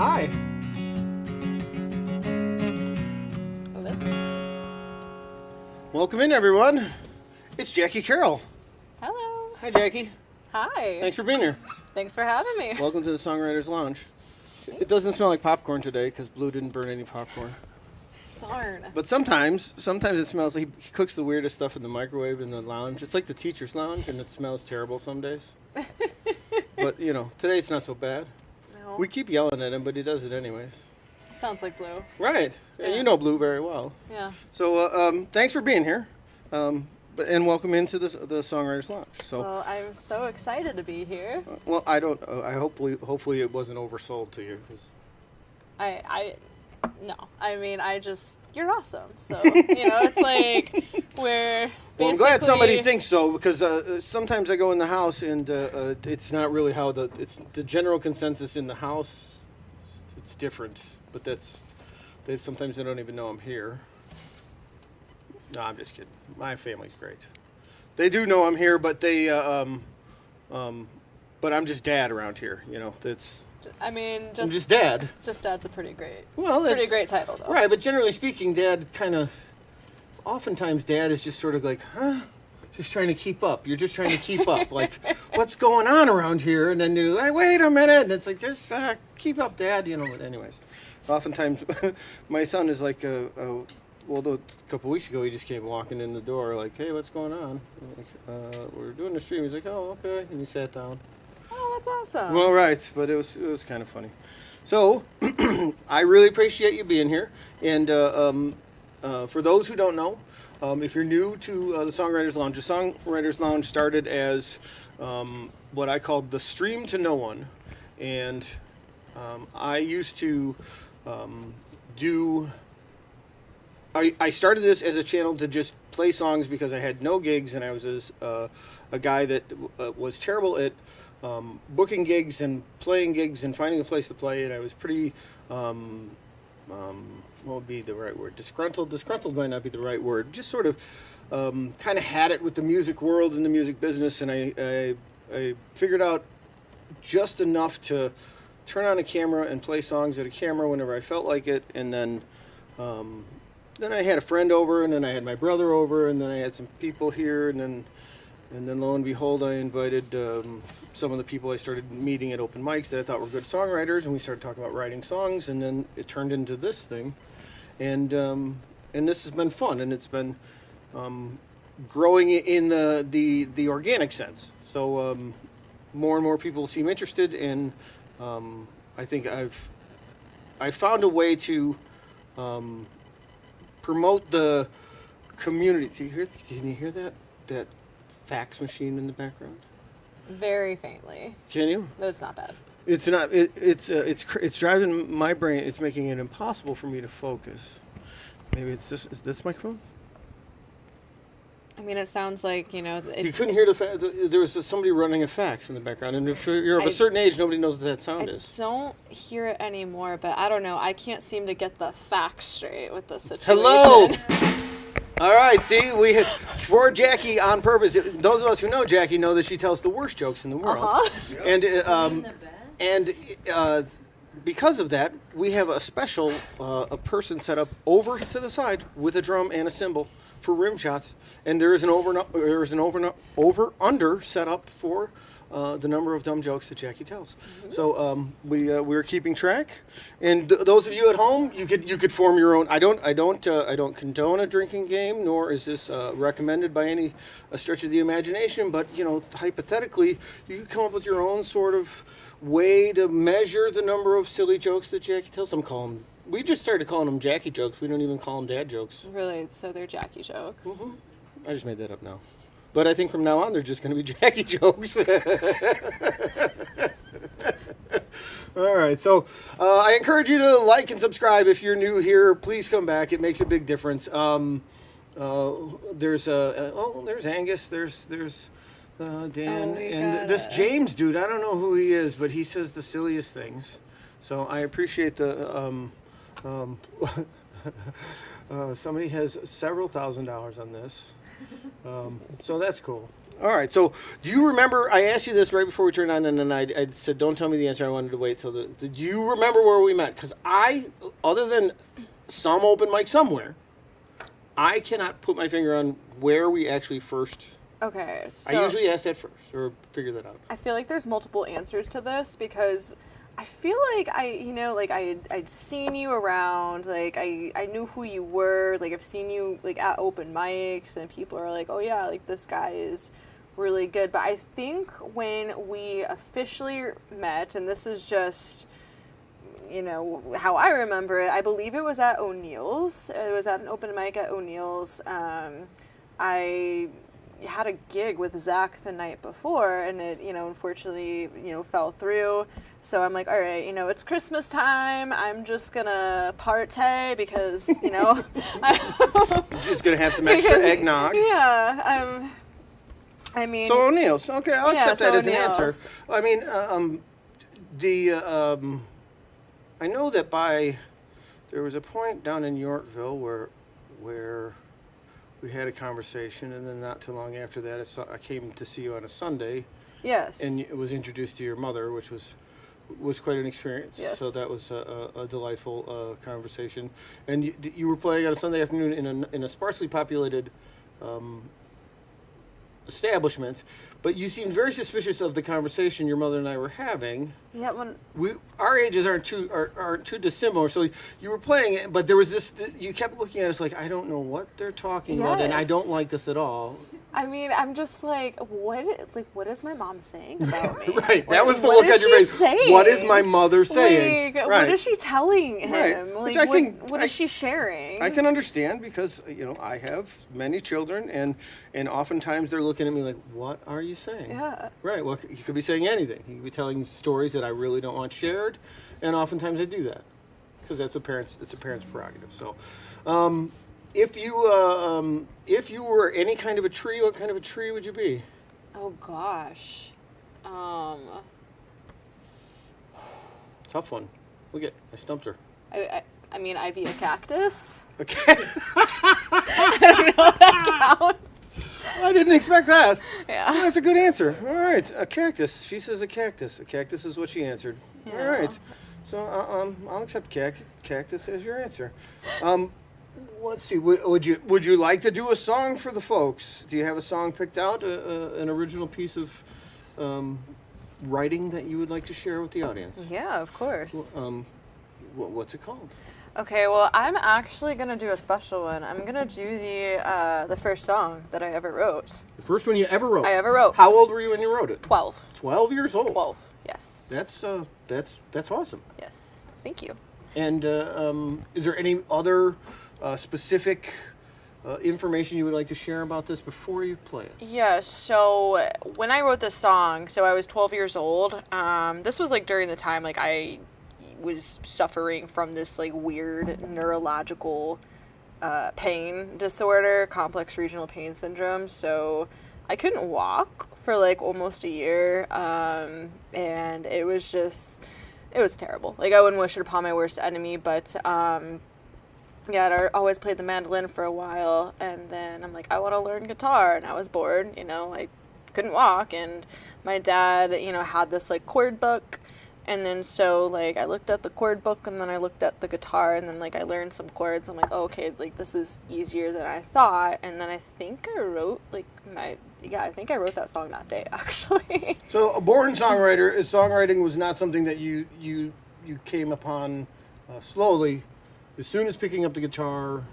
Hi. Hello. Welcome in, everyone. It's Jackie Carroll. Hello. Hi, Jackie. Hi. Thanks for being here. Thanks for having me. Welcome to the Songwriters Lounge. It doesn't smell like popcorn today because Blue didn't burn any popcorn. Darn. But sometimes it smells like he cooks the weirdest stuff in the microwave in the lounge. It's like the teacher's lounge, and it smells terrible some days. But, you know, today it's not so bad. No. We keep yelling at him, but he does it anyways. Sounds like Blue. Right. Yeah. And you know Blue very well. Yeah. So thanks for being here. And welcome into the Songwriters Lounge. So, Well, I'm so excited to be here. well, I don't. I hopefully it wasn't oversold to you. 'Cause No. I mean, you're awesome. So, it's like we're well, I'm glad somebody basically- thinks so because sometimes I go in the house and it's not really how it's the general consensus in the house. It's different, but sometimes they don't even know I'm here. No, I'm just kidding. My family's great. They do know I'm here, but but I'm just dad around here. You know, I'm just dad. Just Dad's a pretty great title, though. Right, but generally speaking, Dad oftentimes Dad is just sort of like, huh? Just trying to keep up. You're just trying to keep up. Like, what's going on around here? And then you're like, wait a minute. And it's like, just keep up, Dad. You know, but anyways. Oftentimes, my son is like, a couple weeks ago, he just came walking in the door like, hey, what's going on? Like, we're doing the stream. He's like, oh, okay. And he sat down. Oh, that's awesome. Well, right, but it was kind of funny. So, I really appreciate you being here. And for those who don't know, if you're new to the Songwriters Lounge, the Songwriters Lounge started as what I called the stream to no one. And I used to I started this as a channel to just play songs because I had no gigs and I was a guy that was terrible at booking gigs and playing gigs and finding a place to play, and I was pretty, what would be the right word? Disgruntled? Disgruntled might not be the right word. Just sort of kind of had it with the music world and the music business, and I figured out just enough to turn on a camera and play songs at a camera whenever I felt like it, and then I had a friend over, and then I had my brother over, and then I had some people here, and then lo and behold, I invited some of the people I started meeting at open mics that I thought were good songwriters, and we started talking about writing songs, and then it turned into this thing, and this has been fun, and it's been growing in the organic sense. So more and more people seem interested, and I think I found a way to promote the community. Can you hear that fax machine in the background? Very faintly. Can you? But it's not bad. It's not. It's driving my brain. It's making it impossible for me to focus. Maybe it's this. Is this microphone? I mean, it sounds like, You couldn't hear there was somebody running a fax in the background, and if you're of a certain age, nobody knows what that sound is. I don't hear it anymore, but I don't know. I can't seem to get the facts straight with this situation. Hello. All right, see, for Jackie on purpose. Those of us who know Jackie know that she tells the worst jokes in the world, and because of that, we have a special a person set up over to the side with a drum and a cymbal for rim shots, and there is an over under set up for the number of dumb jokes that Jackie tells. Mm-hmm. So we're keeping track, and those of you at home, you could form your own. I don't condone a drinking game, nor is this recommended by any stretch of the imagination. But hypothetically, you could come up with your own sort of way to measure the number of silly jokes that Jackie tells. We just started calling them Jackie jokes. We don't even call them dad jokes. Really? So they're Jackie jokes? Mm-hmm. I just made that up now. But I think from now on, they're just going to be Jackie jokes. All right. So I encourage you to like and subscribe. If you're new here, please come back. It makes a big difference. There's Angus. There's Dan. And this James dude, I don't know who he is, but he says the silliest things. So I appreciate the... somebody has several $1,000s on this. So that's cool. All right. So, do you remember? I asked you this right before we turned on, and then I said, "Don't tell me the answer." I wanted to wait till the. Did you remember where we met? Because other than some open mic somewhere, I cannot put my finger on where we actually first. Okay, so I usually ask that first, or figure that out. I feel like there's multiple answers to this because I feel like I'd seen you around, like I knew who you were, like I've seen you like at open mics and people are like, oh yeah, like this guy is really good. But I think when we officially met, and this is just, how I remember it, I believe it was at O'Neill's. It was at an open mic at O'Neill's. I had a gig with Zach the night before, and it, unfortunately, fell through. So I'm like, all right, it's Christmas time. I'm just gonna partay because, I'm just gonna have some extra eggnog. Yeah, I mean. So O'Neill's, okay, I'll accept that as an O'Neill's. answer. I mean, I know that there was a point down in Yorkville where we had a conversation, and then not too long after that, I came to see you on a Sunday. Yes. And it was introduced to your mother, which was quite an experience. Yes. So that was a delightful conversation. And you were playing on a Sunday afternoon in a sparsely populated establishment, but you seemed very suspicious of the conversation your mother and I were having. Yeah, Our ages aren't too dissimilar, so you were playing it, but there was this. You kept looking at us like, I don't know what they're talking about, and I don't like this at all. I mean, I'm just like, what is my mom saying about me? Right, that was the look on your face. Saying? What is my mother saying? Like, right. What is she telling him? Right. Like, what is she sharing? I can understand because I have many children, and oftentimes they're looking at me like, "What are you saying?" Yeah. Right. Well, he could be saying anything. He could be telling stories that I really don't want shared, and oftentimes I do that because that's a parent's prerogative. So, if you were any kind of a tree, what kind of a tree would you be? Oh gosh. Tough one. Look at, I stumped her. I mean, I'd be a cactus. Okay. I don't know if that counts. I didn't expect that. Yeah. Well, that's a good answer. All right, a cactus. She says a cactus. A cactus is what she answered. Yeah. All right. So I'll accept cactus as your answer. Let's see. Would you like to do a song for the folks? Do you have a song picked out? An original piece of writing that you would like to share with the audience? Yeah, of course. What's it called? Okay, well, I'm actually gonna do a special one. I'm gonna do the first song that I ever wrote. The first one you ever wrote? I ever wrote. How old were you when you wrote it? 12. 12 years old. 12. Yes. That's awesome. Yes. Thank you. And is there any other specific information you would like to share about this before you play it? Yeah, so when I wrote this song, so I was 12 years old. This was like during the time like I was suffering from this like weird neurological pain disorder, complex regional pain syndrome. So I couldn't walk for like almost a year, and it was terrible. Like I wouldn't wish it upon my worst enemy, but yeah, I always played the mandolin for a while, and then I'm like, I want to learn guitar, and I was bored, I couldn't walk, and my dad, had this like chord book, and then so like I looked at the chord book, and then I looked at the guitar, and then like I learned some chords. I'm like, oh, okay, like this is easier than I thought, and then I think I wrote that song that day actually. So a born songwriter, songwriting was not something that you came upon slowly. As soon as picking up the guitar,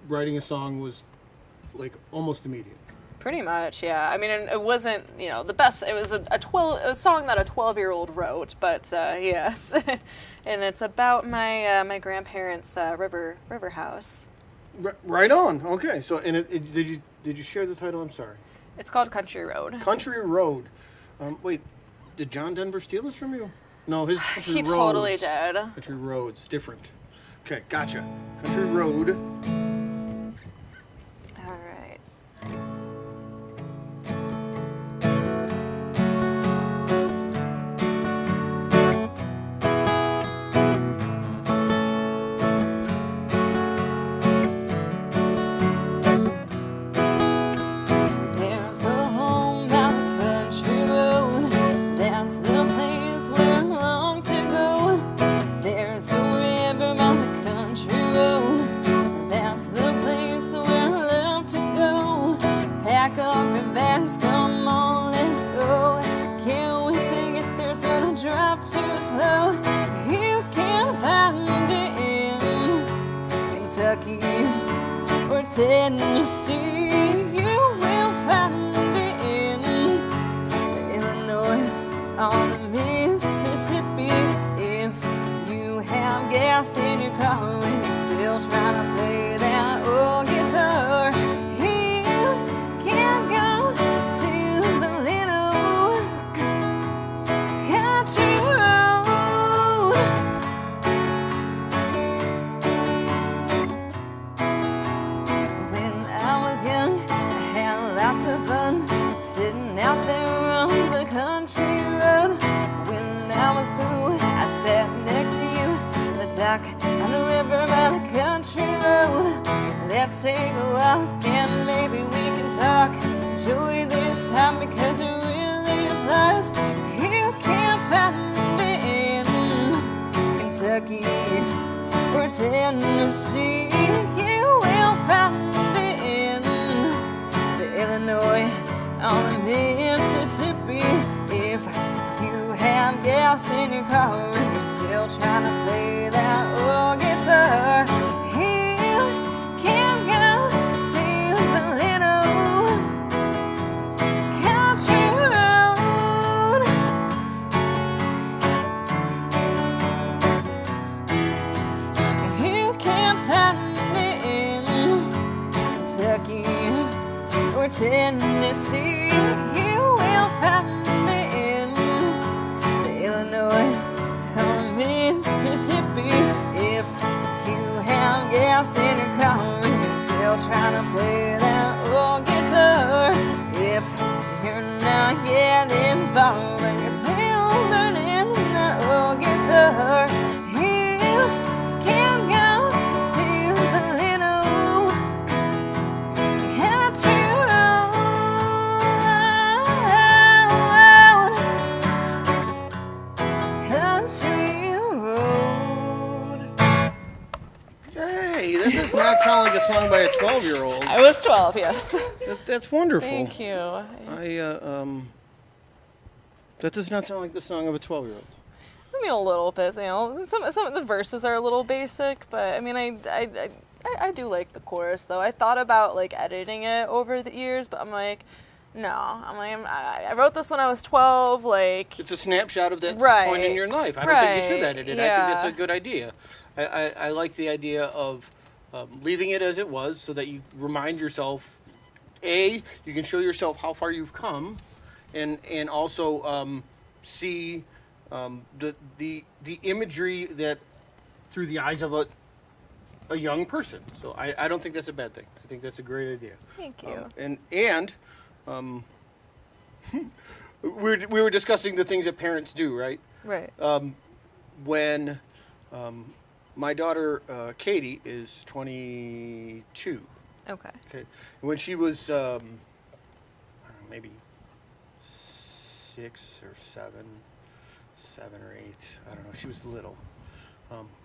writing a song was like almost immediate. Pretty much, yeah. I mean, it wasn't, the best. It was a song that a 12-year-old wrote, but yes. And it's about my grandparents' river house. Right on. Okay. So, and did you share the title? I'm sorry. It's called Country Road. Country Road. Wait, did John Denver steal this from you? No, his Country Roads. He totally did. Country Roads, different. Okay, gotcha. Country Road. All right. There's a reverse, come on, let's go. Can't wait to get there, so don't drive too slow. You can find it in Kentucky or Tennessee. You will find it in Illinois on the Mississippi. If you have gas in your car and you're still trying to play that old guitar, you can go to the little country road. When I was young, I had lots of fun sitting out there on the country road. When I was blue, I sat next to you, the dock on the river by the country road. Let's take a walk and maybe we can talk. Enjoy this time because it really applies. You can't find it in Kentucky or Tennessee. You will find it in the Illinois on the Mississippi. If you have gas in your car and you're still trying to play that old guitar, you can go to the little country road. You can find it in Kentucky or Tennessee. You will find it in the Illinois or Mississippi. If you have gas in your car and you're still trying to play that old guitar, if you're not getting far but you're still learning that old guitar, you can go to the little country road. Hey, that does not sound like a song by a 12-year-old. I was 12, yes. That's wonderful. Thank you. That does not sound like the song of a 12-year-old. I mean, a little bit, you know. Some of the verses are a little basic, but I mean, I do like the chorus though. I thought about like editing it over the years, but I'm like, no. I wrote this when I was 12. Like, It's a snapshot of that Right. point in your life. I don't think you should Right, edit it. I yeah. think that's a good idea. I like the idea of leaving it as it was so that you remind yourself, you can show yourself how far you've come, and also see the imagery that through the eyes of a young person. So I don't think that's a bad thing. I think that's a great idea. thank you. We were discussing the things that parents do, right? Right. When my daughter Katie is 22. Okay. Okay, when she was I don't know, maybe 6 or 7 or 8. I don't know. She was little.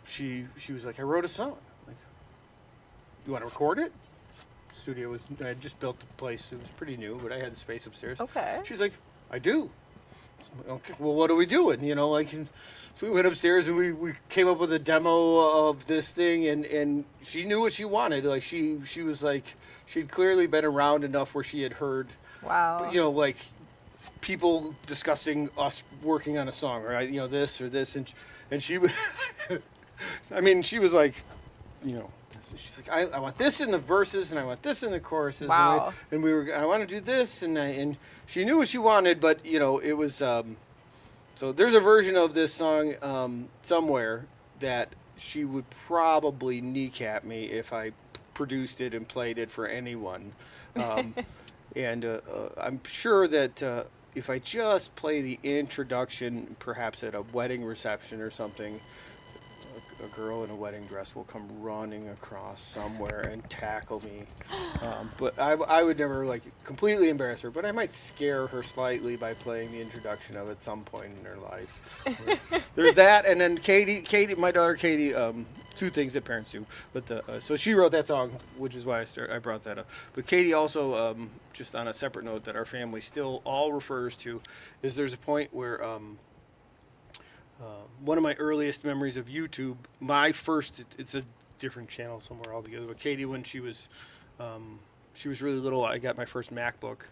She was like, I wrote a song. Like, you want to record it? Studio was, I had just built the place. It was pretty new, but I had the space upstairs. Okay. She's like, I do. Okay, well, what are we doing? You know, like, and so we went upstairs and we came up with a demo of this thing, and she knew what she wanted. Like, she was like, she'd clearly been around enough where she had heard, Wow. you know, like, people discussing us working on a song, right? You know, this or this, and she was, I mean, she was like, you know, she's like, I want this in the verses and I want this in the choruses. Wow. And we were, I want to do this, and she knew what she wanted, but you know, it was. So there's a version of this song somewhere that she would probably kneecap me if I produced it and played it for anyone. And I'm sure that if I just play the introduction, perhaps at a wedding reception or something, a girl in a wedding dress will come running across somewhere and tackle me. But I would never like completely embarrass her, but I might scare her slightly by playing the introduction of it at some point in her life. There's that, and then Katie, my daughter Katie, two things that parents do. But so she wrote that song, which is why I brought that up. But Katie also, just on a separate note, that our family still all refers to, is there's a point where one of my earliest memories of YouTube, it's a different channel somewhere altogether. But Katie, when she was really little, I got my first MacBook.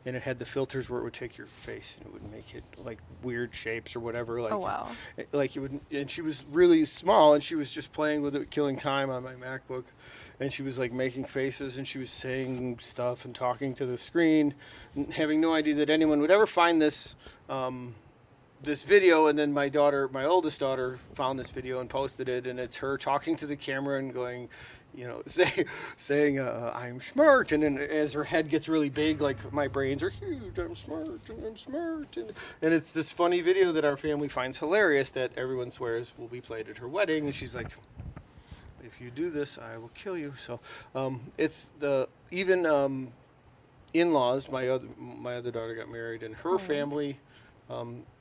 And it had the filters where it would take your face and it would make it like weird shapes or whatever. Like, Oh, wow. Like it would, and she was really small and she was just playing with it, killing time on my MacBook. And she was like making faces and she was saying stuff and talking to the screen, having no idea that anyone would ever find this video. And then my oldest daughter, found this video and posted it, and it's her talking to the camera and going, saying I'm smart, and then as her head gets really big, like my brains are huge, I'm smart, and it's this funny video that our family finds hilarious that everyone swears will be played at her wedding, and she's like, if you do this, I will kill you. So it's even in-laws. My other daughter got married, and her family,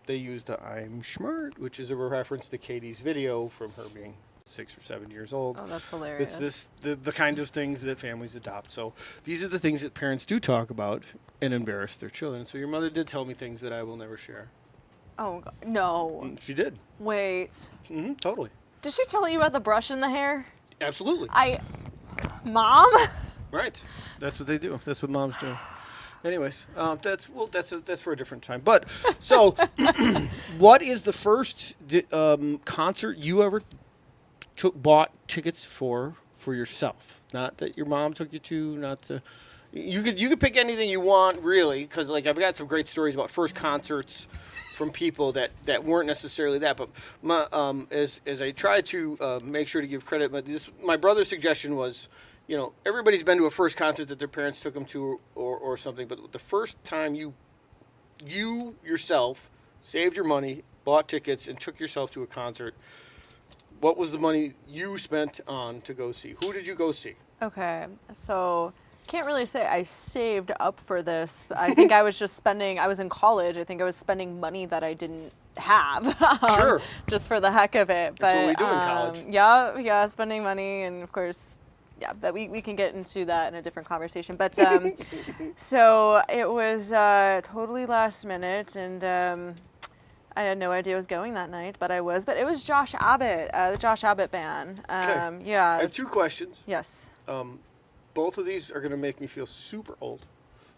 they used the I'm smart, which is a reference to Katie's video from her being 6 or 7 years old. Oh, that's hilarious. It's the kinds of things that families adopt. So these are the things that parents do talk about and embarrass their children. So your mother did tell me things that I will never share. Oh, God. No. She did. Wait. Totally. Did she tell you about the brush in the hair? Absolutely. Mom? Right. That's what they do. That's what moms do. Anyways, that's for a different time. But so, what is the first concert you ever bought tickets for yourself? Not that your mom took you to. Not to. You could pick anything you want, really, because like I've got some great stories about first concerts from people that weren't necessarily that. But as I try to make sure to give credit, but my brother's suggestion was, everybody's been to a first concert that their parents took them to or something. But the first time you yourself saved your money, bought tickets, and took yourself to a concert, what was the money you spent on to go see? Who did you go see? Okay, so can't really say I saved up for this. I think I was in college. I think I was spending money that I didn't have. Sure. Just for the heck of it. That's what we do in college. Yeah, spending money, and of course, yeah, that we can get into that in a different conversation. But so it was totally last minute, and I had no idea I was going that night, but I was. But it was Josh Abbott, the Josh Abbott band. Okay. Yeah. I have two questions. Yes. Both of these are going to make me feel super old.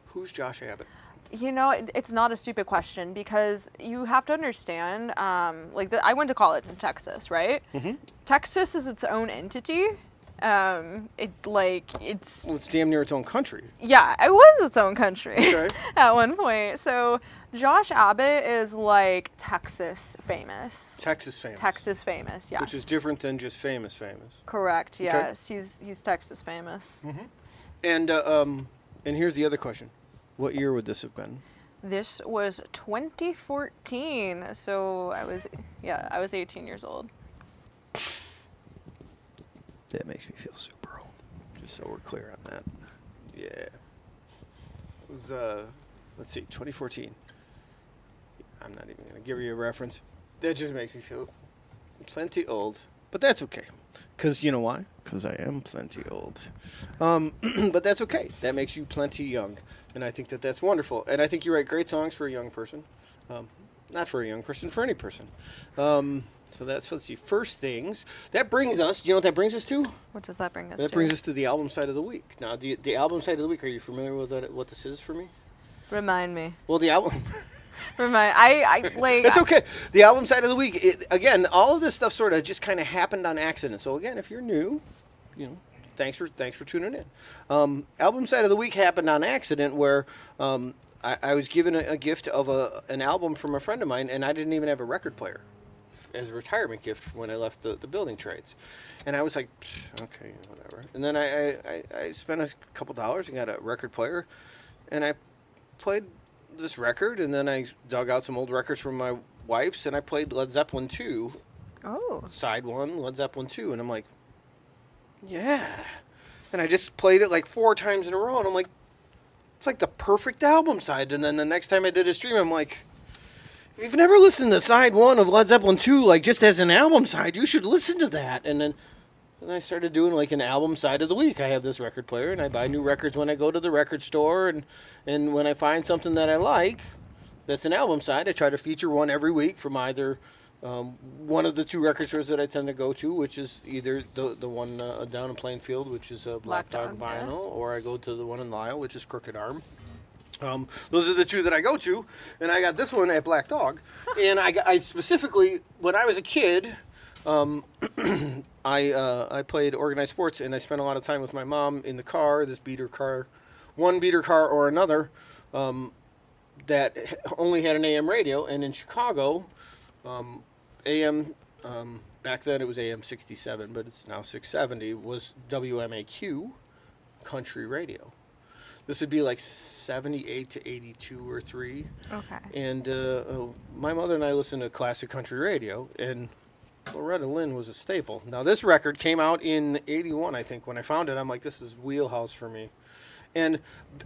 Who's Josh Abbott? It's not a stupid question because you have to understand, I went to college in Texas, right? Mm-hmm. Texas is its own entity. It's damn near its own country. Yeah, it was its own country Okay. at one point. So Josh Abbott is like Texas famous. Texas famous. Texas famous, yes. Which is different than just famous. Correct. Okay. Yes, he's Texas famous. Mm-hmm. And here's the other question: what year would this have been? This was 2014. So I was 18 years old. That makes me feel super old. Just so we're clear on that. Yeah. It was, let's see, 2014. I'm not even going to give you a reference. That just makes me feel plenty old. But that's okay. Because you know why? Because I am plenty old. But that's okay. That makes you plenty young. And I think that's wonderful. And I think you write great songs for a young person. Not for a young person, for any person. So let's see, first things. That brings us, do you know what that brings us to? What does that bring us to? That brings us to the album side of the week. Now, the album side of the week, are you familiar with what this is for me? Remind me. Well, the album... It's okay. The album side of the week, again, all of this stuff sort of just kind of happened on accident. So again, if you're new, thanks for tuning in. Album side of the week happened on accident where I was given a gift of an album from a friend of mine, and I didn't even have a record player as a retirement gift when I left the building trades. And I was like, okay, whatever. And then I spent a couple dollars and got a record player, and I played this record, and then I dug out some old records from my wife's, and I played Led Zeppelin 2. Oh. Side 1, Led Zeppelin 2, and I'm like, yeah. And I just played it like 4 times in a row, and I'm like, it's like the perfect album side. And then the next time I did a stream, I'm like, if you've never listened to side 1 of Led Zeppelin 2, like just as an album side, you should listen to that. And then And I started doing like an album side of the week. I have this record player, and I buy new records when I go to the record store. And when I find something that I like, that's an album side, I try to feature one every week from either one of the two record stores that I tend to go to, which is either the one down in Plainfield, which is Black Dog Vinyl, yeah. or I go to the one in Lisle, which is Crooked Arm. Those are the two that I go to, and I got this one at Black Dog. And I specifically, when I was a kid, I played organized sports, and I spent a lot of time with my mom in the car, one beater car or another, that only had an AM radio. And in Chicago, AM, back then it was AM 67, but it's now 670, was WMAQ country radio. This would be like 78 to 82 or 3. Okay. And my mother and I listened to classic country radio, and Loretta Lynn was a staple. Now, this record came out in 81, I think. When I found it, I'm like, this is wheelhouse for me. And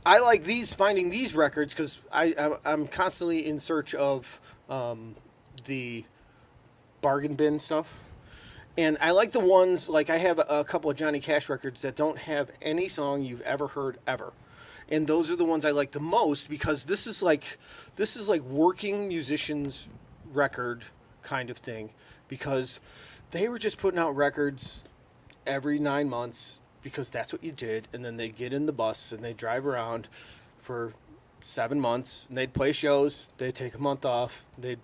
I like finding these records because I'm constantly in search of the bargain bin stuff. And I like the ones, like I have a couple of Johnny Cash records that don't have any song you've ever heard ever. And those are the ones I like the most because this is like working musicians record kind of thing, because they were just putting out records every 9 months because that's what you did. And then they get in the bus and they drive around for 7 months, and they'd play shows, they'd take a month off, they'd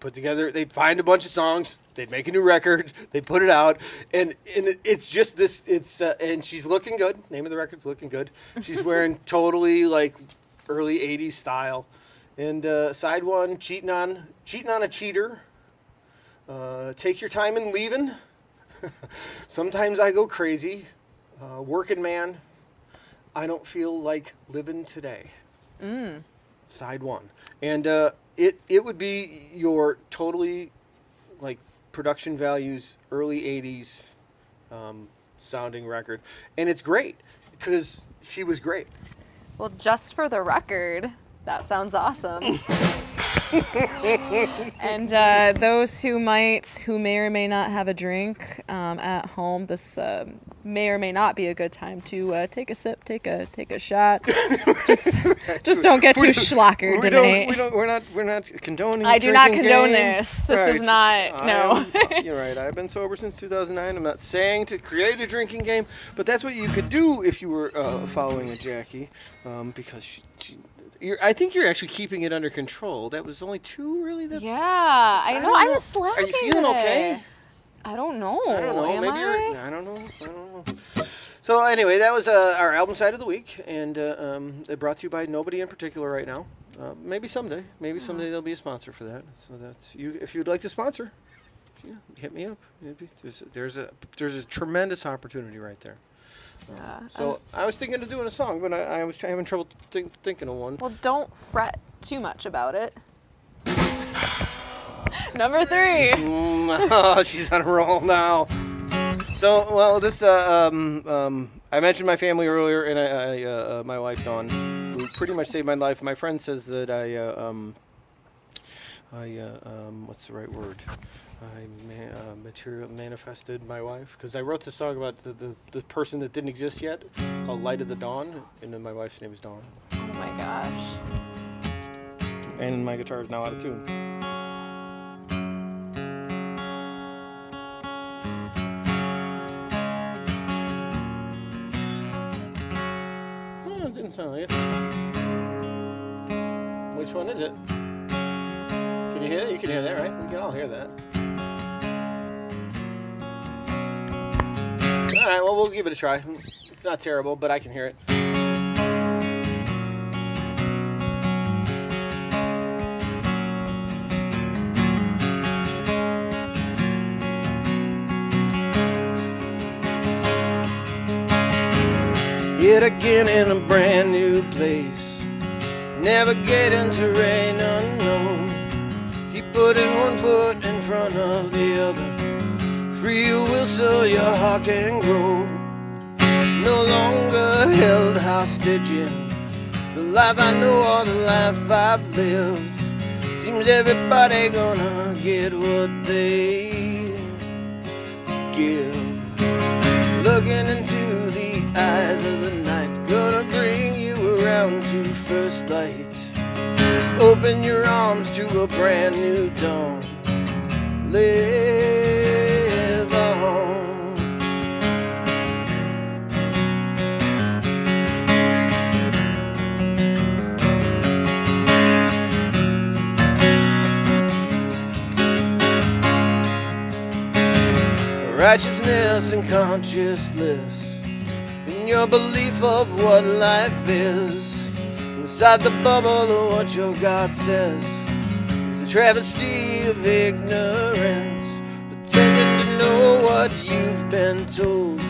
find a bunch of songs, they'd make a new record, they'd put it out, and it's just this, and she's looking good, name of the record's Looking Good, she's wearing totally like early 80s style, and side one, cheating on a cheater, Take Your Time in Leaving, Sometimes I Go Crazy, Working Man, I Don't Feel Like Living Today. Side one. And it would be your totally like production values early 80s sounding record, and it's great because she was great. Well, just for the record, that sounds awesome. And those who may or may not have a drink at home, this may or may not be a good time to take a sip, take a shot. Just don't get too schlockered tonight. We're not condoning. I do not condone this. This is not. No. You're right. I've been sober since 2009. I'm not saying to create a drinking game, but that's what you could do if you were following a Jackie, because she I think you're actually keeping it under control. That was only 2, really? Yeah, I know. I was slacking. Are you feeling okay? I don't know. I don't know. Maybe I don't know. So anyway, that was our album side of the week, and it brought to you by nobody in particular right now. Maybe someday. Maybe someday there'll be a sponsor for that. So that's you. If you'd like to sponsor, hit me up. There's a tremendous opportunity right there. So I was thinking of doing a song, but I was having trouble thinking of one. Well, don't fret too much about it. Number 3. Oh, she's on a roll now. So, well, this I mentioned my family earlier, and I my wife Dawn, who pretty much saved my life. My friend says that I what's the right word? I manifested my wife, because I wrote this song about the person that didn't exist yet, called Light of the Dawn, and then my wife's name is Dawn. Oh my gosh. And my guitar is now out of tune. Oh, it didn't sound like it. Which one is it? Can you hear it? You can hear that, right? We can all hear that. All right, well, we'll give it a try. It's not terrible, but I can hear it. Yet again in a brand new place, navigating terrain unknown. Keep putting one foot in front of the other. Free your will so your heart can grow. No longer held hostage in the life I know or the life I've lived. Seems everybody gonna get what they give. Looking into the eyes of the night, gonna bring you around to first light. Open your arms to a brand new dawn. Live on. Righteousness and consciousness in your belief of what life is. Inside the bubble of what your God says is a travesty of ignorance, pretending to know what you've been told.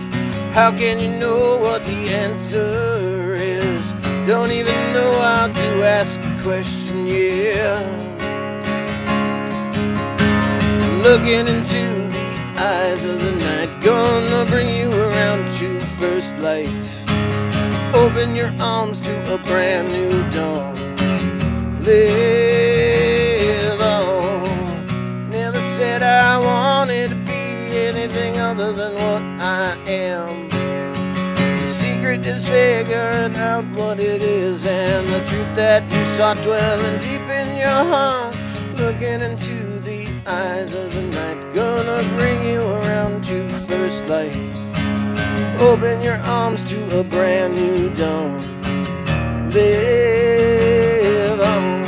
How can you know what the answer is? Don't even know how to ask a question, yeah. Looking into eyes of the night, gonna bring you around to first light. Open your arms to a brand new dawn. Live on. Never said I wanted to be anything other than what I am. The secret is figuring out what it is, and the truth that you saw dwelling deep in your heart. Looking into the eyes of the night, gonna bring you around to first light. Open your arms to a brand new dawn. Live on.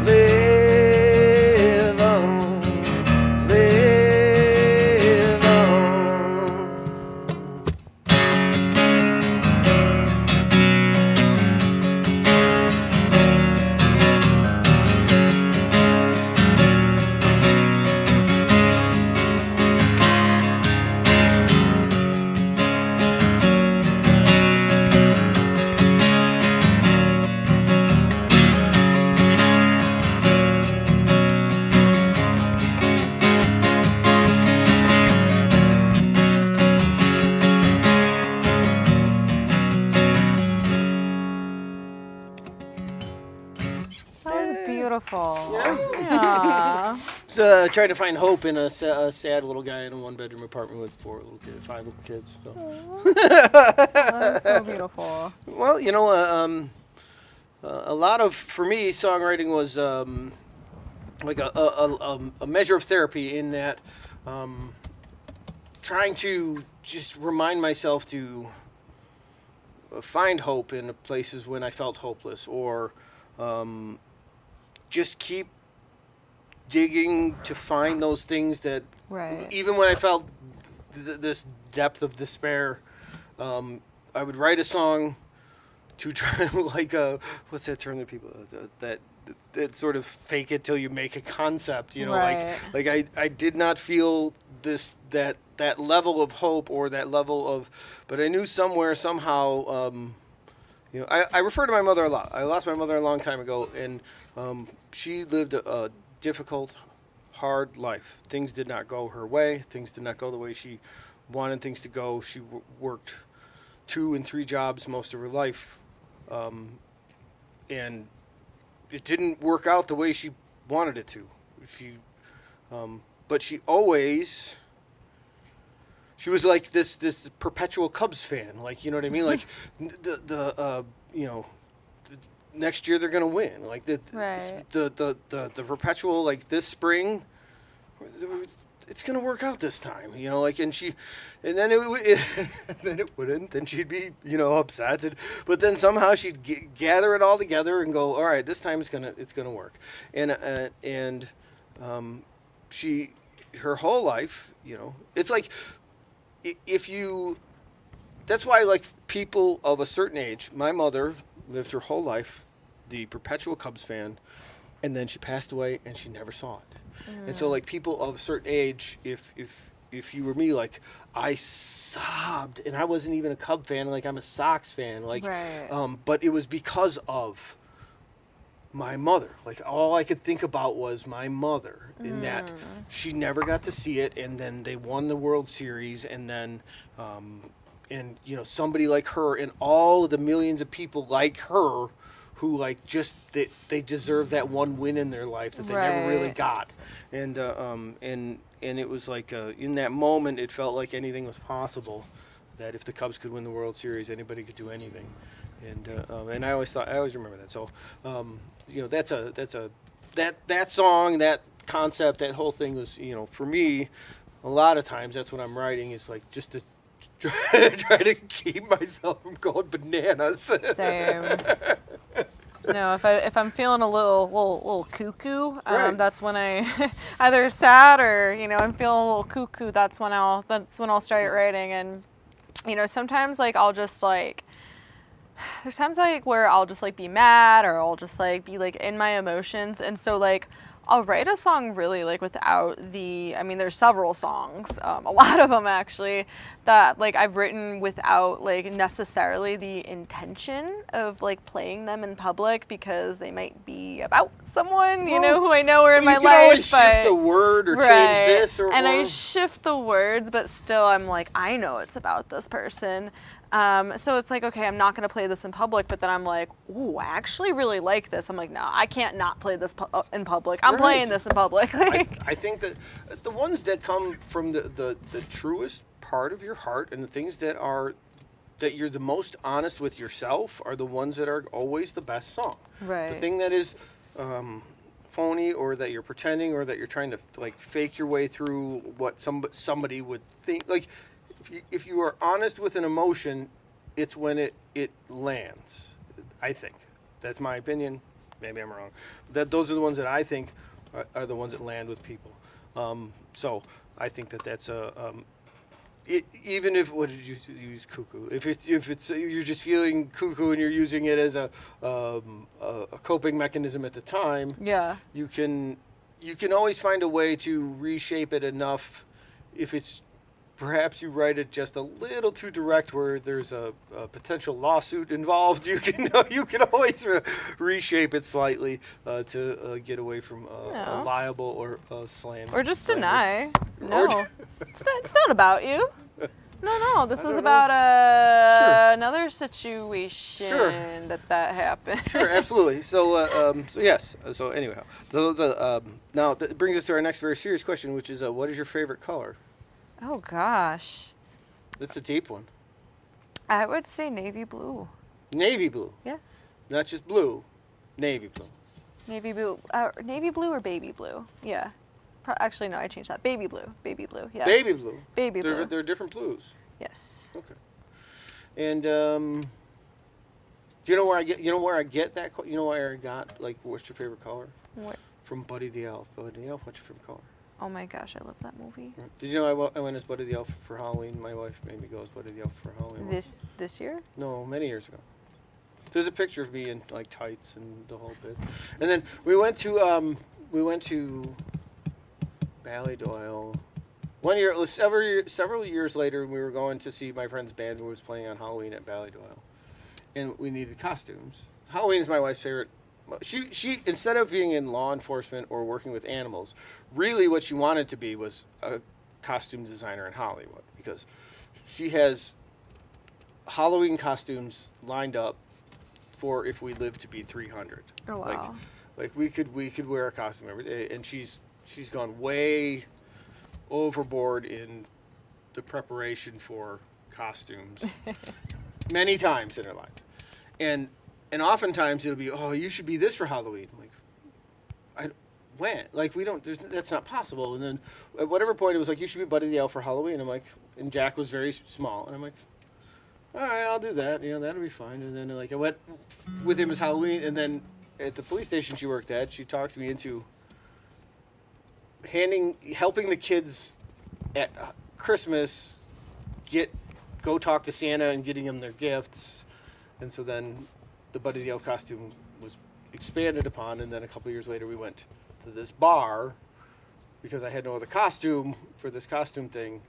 Live on. Live on. Beautiful. Yeah. So, trying to find hope in a sad little guy in a one-bedroom apartment with 5 little kids. So. That's so beautiful. Well, you know, a lot of, for me, songwriting was like a measure of therapy in that trying to just remind myself to find hope in places when I felt hopeless, or just keep digging to find those things that, Right. even when I felt this depth of despair, I would write a song to try like what's that term that people that sort of fake it till you make a concept, you know, Right. like I did not feel that level of hope or that level of, but I knew somewhere somehow, you know, I refer to my mother a lot. I lost my mother a long time ago, and she lived a difficult, hard life. Things did not go her way. Things did not go the way she wanted things to go. She worked 2 and 3 jobs most of her life, and it didn't work out the way she wanted it to. But she was like this perpetual Cubs fan, like, you know what I mean, like you know, next year they're gonna win, like the perpetual, like, this spring it's gonna work out this time, you know, like, and then then it wouldn't, then she'd be, you know, upset, but then somehow she'd gather it all together and go, all right, this time it's gonna work, and she, her whole life, you know, it's like, that's why, like, people of a certain age, my mother lived her whole life the perpetual Cubs fan, and then she passed away and she never saw it. And so, like, people of a certain age, if you were me, like, I sobbed, and I wasn't even a Cub fan, like, I'm a Sox fan, like, Right. but it was because of my mother. Like, all I could think about was my mother, in that she never got to see it, and then they won the World Series, and then and, you know, somebody like her and all of the millions of people like her who like just they deserve that one win in their life that they never really Right. got, and it was like in that moment it felt like anything was possible, that if the Cubs could win the World Series, anybody could do anything, and I always remember that. So that song, that concept, that whole thing was, for me, a lot of times that's what I'm writing is like just to try to keep myself from going bananas. Same. No, if I'm feeling a little cuckoo, Right. that's when I either sad or I'm feeling a little cuckoo. That's when I'll start writing. And sometimes like I'll just like there's times like where I'll just like be mad or I'll just like be like in my emotions, and so like I'll write a song really like without there's several songs, a lot of them actually, that like I've written without like necessarily the intention of like playing them in public because they might be about someone, who I know are in my You can life. always but, shift a word or right. change this And I shift the words, but still I'm like, I know it's about this person. So it's like, okay, I'm not going to play this in public, but then I'm like, ooh, I actually really like this. I'm like, no, I can't not play this in public. I'm Right. playing this in public. I think that the ones that come from the truest part of your heart and the things that you're the most honest with yourself are the ones that are always the best song. Right. The thing that is phony, or that you're pretending, or that you're trying to like fake your way through what somebody would think. Like if you are honest with an emotion, it's when it lands. I think that's my opinion. Maybe I'm wrong. Those are the ones that I think are the ones that land with people. So I think that's even if, what did you use, cuckoo? If it's you're just feeling cuckoo and you're using it as a coping mechanism at the time. Yeah. You can always find a way to reshape it enough. If it's perhaps you write it just a little too direct, where there's a potential lawsuit involved, you can always reshape it slightly to get away from a liable or a slam. Or just slander. deny. Or No, it's not about you. No, this I is don't about Sure. another situation Sure. that happened. Sure, absolutely. So yes. So anyway, now that brings us to our next very serious question, which is, what is your favorite color? Oh gosh, That's a deep one. I would say navy blue. Navy blue, Yes, not just blue. Navy blue. navy blue. Navy blue or baby blue? Yeah. Actually, no, I changed that. Baby blue. Baby blue. Yeah. Baby blue. Baby blue. There are different blues. Yes. Okay. And do you know where I get that? You know where I got, like, what's your favorite color? What? From Buddy the Elf. Buddy the Elf, what's your favorite color? Oh my gosh, I love that movie. Did you know I went as Buddy the Elf for Halloween? My wife made me go as Buddy the Elf for Halloween. This year? No, many years ago. There's a picture of me in like tights and the whole bit. And then we went to Ballydoyle. One year, several years later, we were going to see my friend's band who was playing on Halloween at Ballydoyle, and we needed costumes. Halloween is my wife's favorite. She instead of being in law enforcement or working with animals, really what she wanted to be was a costume designer in Hollywood, because she has Halloween costumes lined up for if we live to be 300. Oh wow. Like we could wear a costume every day, and she's gone way overboard in the preparation for costumes many times in her life, and oftentimes it'll be, oh, you should be this for Halloween. I'm like, when? Like, we don't. That's not possible. And then at whatever point it was like, you should be Buddy the Elf for Halloween. I'm like, and Jack was very small, and I'm like, all right, I'll do that. That'll be fine. And then like I went with him as Halloween, and then at the police station she worked at, she talked me into helping the kids at Christmas go talk to Santa and getting them their gifts. And so then the Buddy the Elf costume was expanded upon, and then a couple of years later we went to this bar because I had no other costume for this costume thing,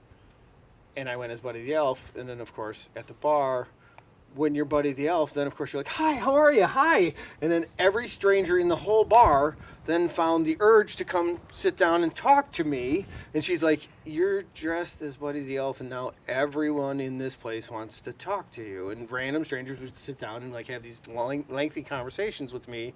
and I went as Buddy the Elf. And then of course at the bar when you're Buddy the Elf, then of course you're like, hi, how are you? Hi. And then every stranger in the whole bar then found the urge to come sit down and talk to me. And she's like, you're dressed as Buddy the Elf, and now everyone in this place wants to talk to you. And random strangers would sit down and like have these lengthy conversations with me.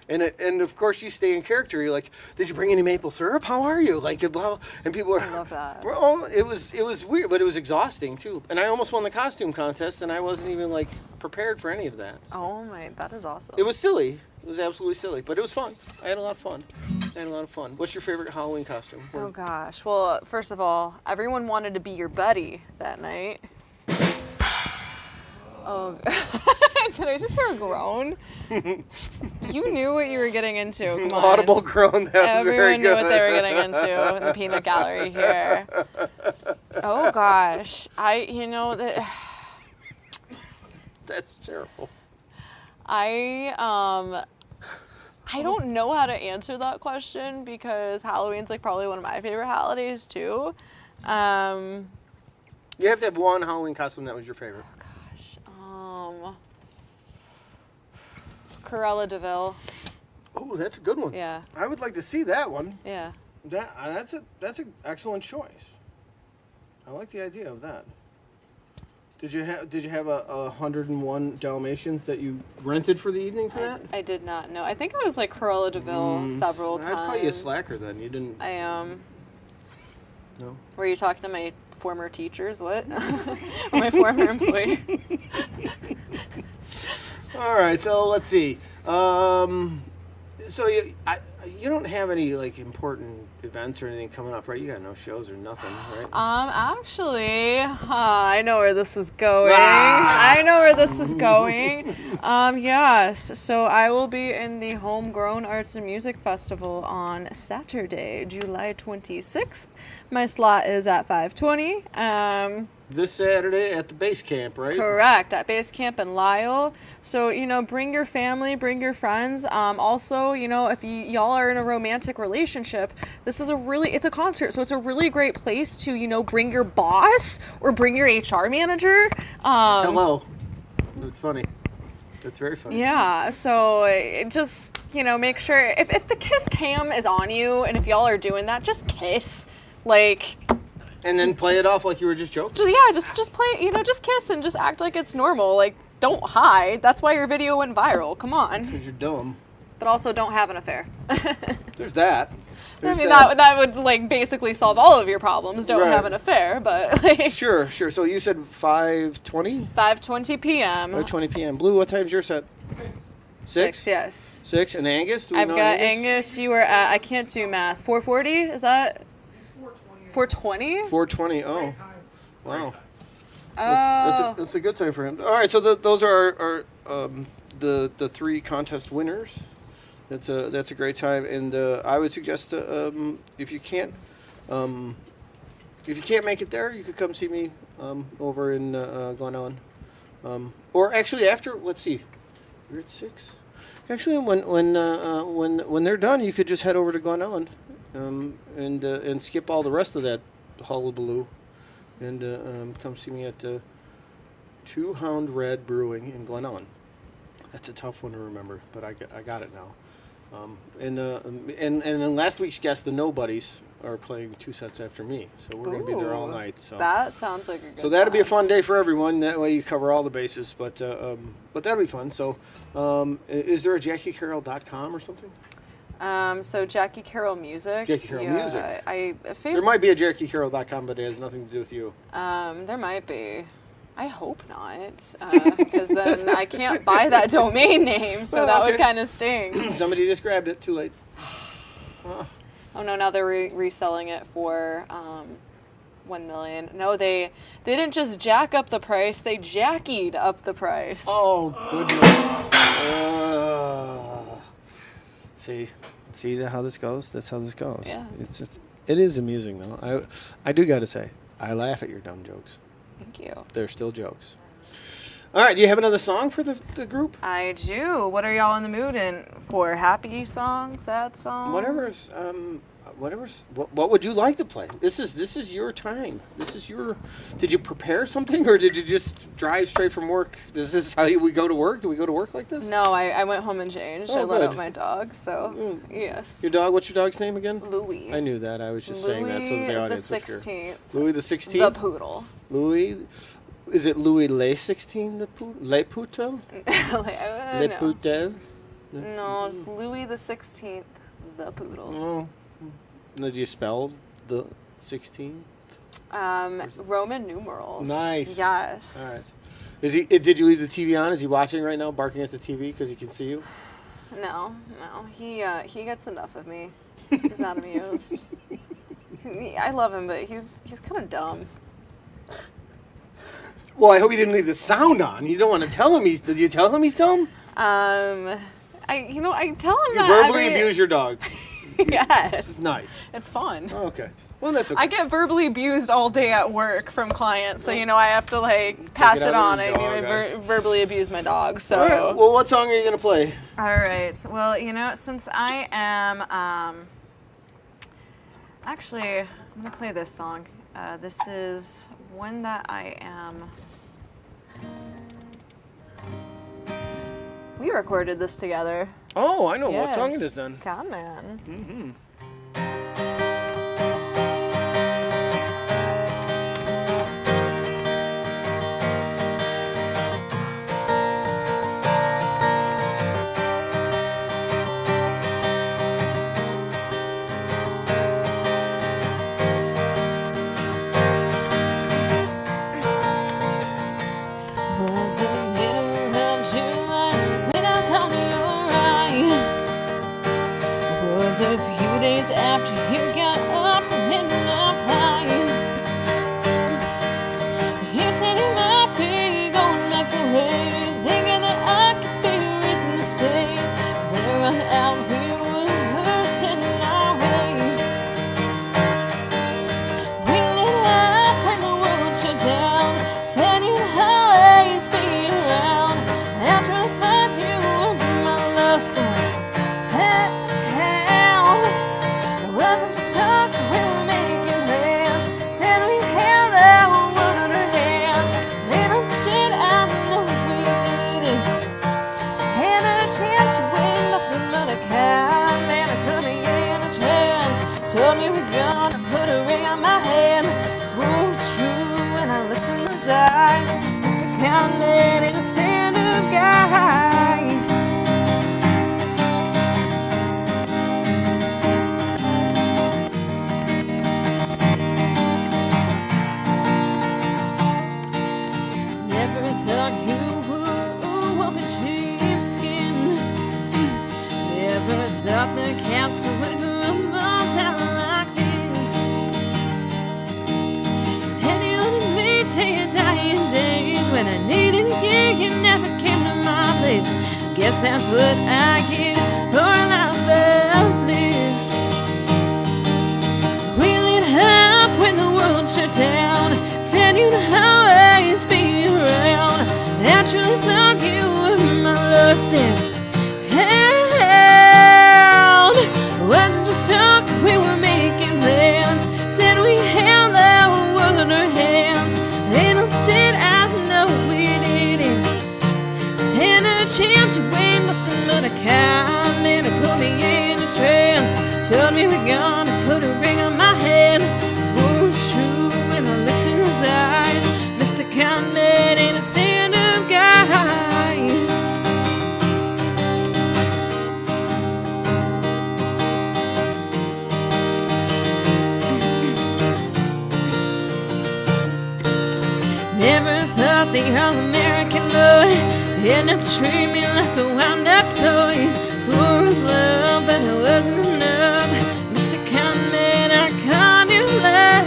And of course you stay in character. You're like, did you bring any maple syrup? How are you? Like, blah, blah. And people are. I love that. Well, it was weird, but it was exhausting too. And I almost won the costume contest, and I wasn't even like prepared for any of that. Oh my, that is awesome. It was silly. It was absolutely silly, but it was fun. I had a lot of fun. What's your favorite Halloween costume? Oh gosh. Well, first of all, everyone wanted to be your buddy that night. Oh, did I just hear a groan? You knew what you were getting into. Come on. Audible groan. That was Everyone very knew good. what they were getting into in the peanut gallery here. Oh gosh, that. That's terrible. I don't know how to answer that question because Halloween's like probably one of my favorite holidays too. You have to have one Halloween costume that was your favorite. Cruella de Vil. Oh, that's a good one. Yeah. I would like to see that one. Yeah. That's an excellent choice. I like the idea of that. Did you have a 101 Dalmatians that you rented for the evening for that? I did not know. I think it was like Cruella de Vil several times. I'd call you a slacker then. You didn't. I No. Were you talking to my former teachers? What? My former employees. All right, so let's see. So you don't have any like important events or anything coming up, right? You got no shows or nothing, right? Actually, I know where this is going. I know where this is going. Yes. So I will be in the Homegrown Arts and Music Festival on Saturday, July 26th. My slot is at 5:20. This Saturday at the base camp, right? Correct, at base camp in Lisle. So, bring your family, bring your friends. Also, if y'all are in a romantic relationship, this is it's a concert, so it's a really great place to, bring your boss or bring your HR manager. Hello. That's funny. That's very funny. Yeah, so just, make sure, if the kiss cam is on you, and if y'all are doing that, just kiss. And then play it off like you were just joking? Just play, just kiss and just act like it's normal. Like, don't hide. That's why your video went viral. Come on. Because you're dumb. But also don't have an affair. There's that. That would, basically solve all of your problems. Don't have an affair, but, Sure. So you said 5:20? 5:20 p.m. 5:20 p.m. Blue, what time's yours at? 6? Yes. 6, and Angus? I've got Angus. You were at, I can't do math, 440? Is that? 420? 4:20. Oh, wow. Oh. That's a good time for him. All right, so those are our the 3 contest winners. That's a great time, and I would suggest if you can't make it there, you could come see me over in Glen Ellen, or actually after. Let's see, you're at 6. Actually, when they're done, you could just head over to Glen Ellen. And skip all the rest of that hullabaloo, and come see me at Two Hound Red Brewing in Glen Ellen. That's a tough one to remember, but I got it now. And then last week's guest, the Nobodies, are playing 2 sets after me, so we're going to be there all night. So that sounds like a good So that'll be a time. fun day for everyone. That way you cover all the bases, but that'll be fun. So is there a JackieCarroll.com or something? So Jackie Carroll Music. Jackie Carroll Music. Facebook. There might be a JackieCarroll.com, but it has nothing to do with you. There might be. I hope not, because then I can't buy that domain name, so that would kind of sting. Somebody just grabbed it. Too late. Oh no! Now they're reselling it for $1 million. No, they didn't just jack up the price; they jackied up the price. Oh goodness! See how this goes? That's how this goes. Yeah. It is amusing though. I do got to say, I laugh at your dumb jokes. Thank you. They're still jokes. All right, do you have another song for the group? I do. What are y'all in the mood for? Happy song, sad song? Whatever's what would you like to play? This is your time. This is your. Did you prepare something, or did you just drive straight from work? Is this how we go to work? Do we go to work like this? No, I went home and changed. Oh, I let good. out my dog, so yes. Your dog. What's your dog's name again? Louis. I knew that. I was just saying that so the audience would hear. 16th. Louis the 16th. The poodle. Louis. Is it Louis Le 16? The Le Poutel? Le No. Poutel? No, it's Louis the 16th, the poodle. Oh. Did you spell the 16? Roman numerals. Nice. Yes. All right. Is he? Did you leave the TV on? Is he watching right now, barking at the TV because he can see you? No. He gets enough of me. He's not amused. I love him, but he's kind of dumb. Well, I hope you didn't leave the sound on. You don't want to tell him he's. Did you tell him he's dumb? I tell him You that verbally abuse your dog. Yes. Nice. It's fun. Oh, okay. Well, that's okay. I get verbally abused all day at work from clients, so I have to pass it it out on. on I your need dog, to verbally abuse my dog. So. All right. Well, what song are you gonna play? All right. Well, since I am, actually, I'm gonna play this song. This is one that I am. We recorded this together. Oh, I know what song it is then. Con Man. Mm-hmm. Was the middle of July when I caught your eye? Was a few days after you got up from applying. You said you might be going back away, thinking that I could be a reason to stay. There and out we were setting our ways. We lit up when the world shut down. Said you'd always be around. After I thought you were my lost hound. It wasn't just talk, we were making plans. Said we had that world in our hands. Little did I know we needed. Said the chance you ain't nothing but a cow. Man, I put me in a trance. Told me we're gonna put a ring on my hand. Swore it was true when I looked in his eyes. Just a count man and a stand-up guy. Never thought you were a wolf in sheepskin. Never thought the castle would crumble down like this. Said you wanted me till your dying days. When I needed you, you never came to my place. Guess that's what I get for a life of bliss. We lit up when the world shut down. Said you'd always be around. I truly thought you were my lost hound. Wasn't just talk, we were making plans. Said we had the world in our hands. Little did I know we didn't stand a chance. You ain't nothing but a cow. Man, it put me in a trance. Told me we're gonna put a ring on my hand. Swore it was true when I looked in his eyes. Mr. Conman ain't a stand-up guy. Never thought the all-American boy end up treating me like a wound-up toy. Swore it was love, but it wasn't enough. Mr. Conman, I caught your love.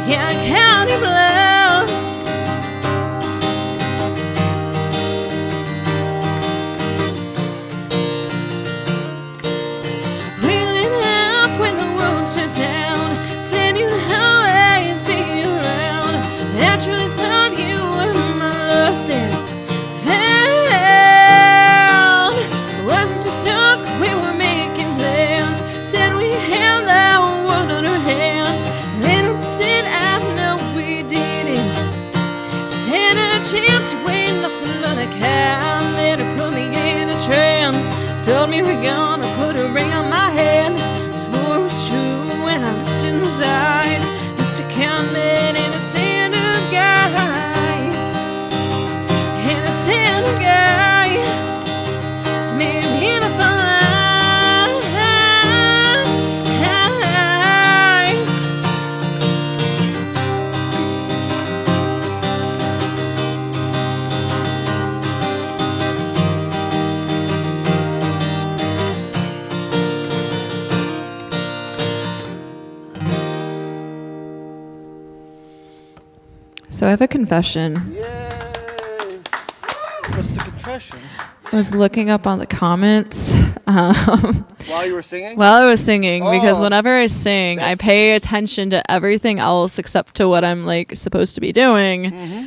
Yeah, I caught your love. We lit up when the world shut down. Said you'd always be around. I truly thought you were me we're gonna put a ring on my head. Swore it was true when I looked in his eyes. Mr. Cowman and a stand-up guy, and a stand-up guy. It's me in a fun. So I have a confession. Yay! What's the confession? I was looking up on the comments While you were singing? while I was singing because Oh, whenever I sing, I that's pay attention to everything else except to what I'm like supposed to be doing. Mm-hmm.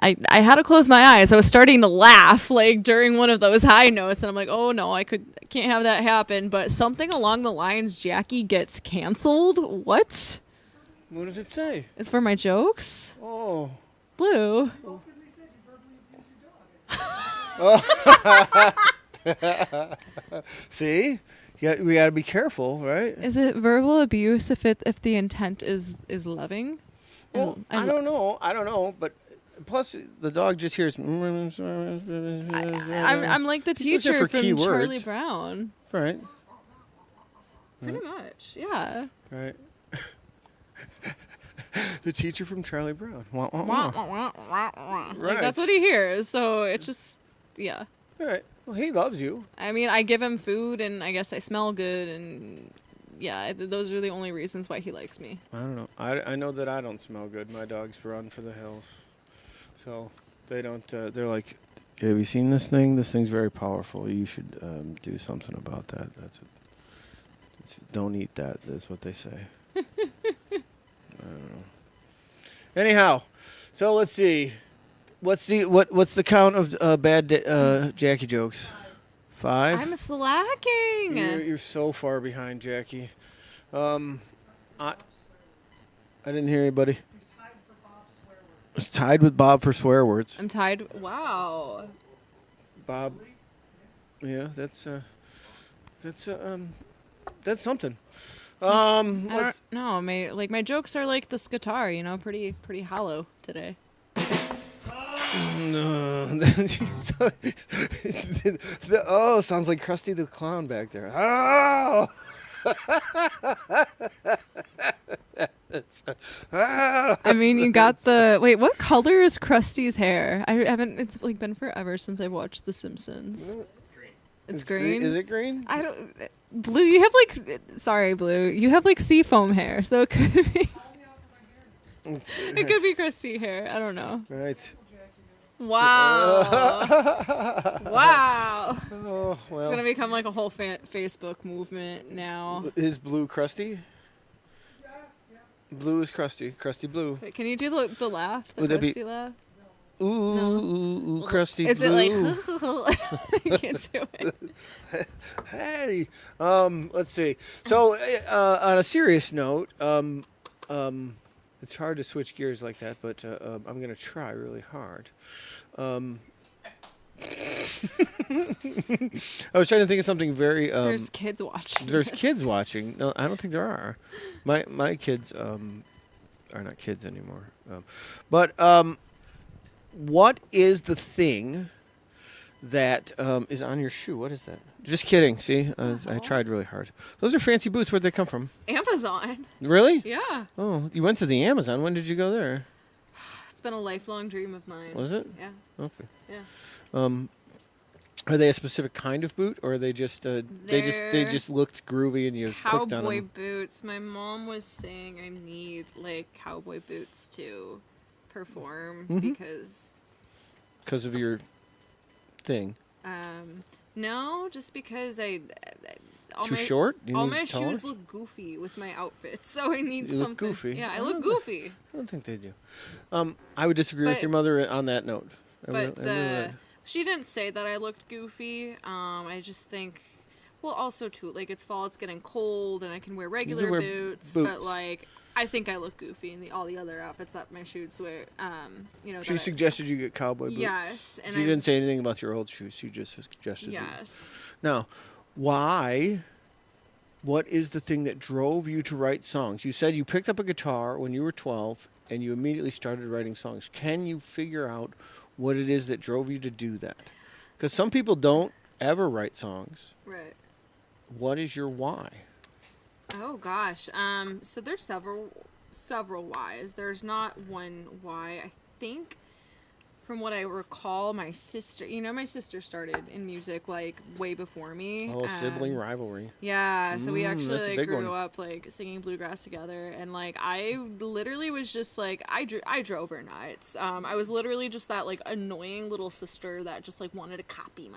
I had to close my eyes. I was starting to laugh like during one of those high notes, and I'm like, oh no, I can't have that happen. But something along the lines, Jackie gets canceled. What? What does it say? It's for my jokes. Oh. Blue. See? We got to be careful, right? Is it verbal abuse if the intent is loving? Well, I don't know, but plus the dog just hears. I'm like the He's looking teacher for from keywords. Charlie Brown. Right. Pretty much, yeah. Right. The teacher from Charlie Brown. Wah, wah, Wah, wah. wah, wah, wah. Like, Right. that's what he hears. So it's just, yeah. All right. Well, he loves you. I mean, I give him food, and I guess I smell good, and yeah, those are the only reasons why he likes me. I don't know. I know that I don't smell good. My dogs run for the hills, so they don't. They're like, have you seen this thing? This thing's very powerful. You should do something about that. Don't eat that. That's what they say. I don't know. Anyhow, so let's see. What's the count of bad Jackie jokes? 5. I'm slacking. You're so far behind, Jackie. I didn't hear anybody. He's tied with Bob for swear words. I'm tied. Wow. Bob. Yeah, that's something. I Let's, don't know. My jokes are like this guitar, pretty hollow today. no. Sounds like Krusty the Clown back there. Oh. I mean, you got the wait. What color is Krusty's hair? I haven't. It's like been forever since I've watched The Simpsons. It's green. Is it green? I don't. Blue. You have like. Sorry, Blue. You have like seafoam hair, so it could be. It could be Krusty hair. I don't know. Right. Wow. Wow. Oh, well. It's gonna become like a whole Facebook movement now. Is Blue Krusty? Blue is Krusty. Krusty Blue. Wait, can you do the laugh? The Would that be- Krusty laugh? Ooh, No. ooh, Krusty Is Blue. it like? I can't do it. Hey, let's see. So, on a serious note, it's hard to switch gears like that, but I'm gonna try really hard. I was trying to think of something very. There's kids watching. There's this. kids watching. No, I don't think there are. My kids are not kids anymore. But what is the thing that is on your shoe? What is that? Just kidding. See, I tried really hard. Those are fancy boots. Where'd they come from? Amazon. Really? Yeah. Oh, you went to the Amazon. When did you go there? It's been a lifelong dream of mine. Was it? Yeah. Okay. Yeah. Are they a specific kind of boot, or are they just they just looked groovy and you just clicked on Cowboy them? boots. My mom was saying I need like cowboy boots to perform Because of your thing. No, just because all Too my, short? You all need my taller? shoes look goofy with my outfit, so I need You look something. goofy? Yeah, I I look don't know. goofy. I don't think they do. I would disagree with But- your mother on that note. I But really would. she didn't say that I looked goofy. I just think, well, also too, like it's fall, it's getting cold, and I can wear regular wear boots, boots. but like I think I look goofy in all the other outfits that my shoes wear. You know. She suggested you get cowboy boots. Yes, and she didn't say anything about your old shoes. She just suggested. Yes. Now, why? What is the thing that drove you to write songs? You said you picked up a guitar when you were 12 and you immediately started writing songs. Can you figure out what it is that drove you to do that? Because some people don't ever write songs. Right. What is your why? Oh gosh. So there's several whys. There's not one why. I think from what I recall, my sister started in music like way before me. Oh, sibling rivalry. Yeah, so we actually like grew one. up like singing bluegrass together, and like I literally was just like I drove her nuts. I was literally just that like annoying little sister that just like wanted to copy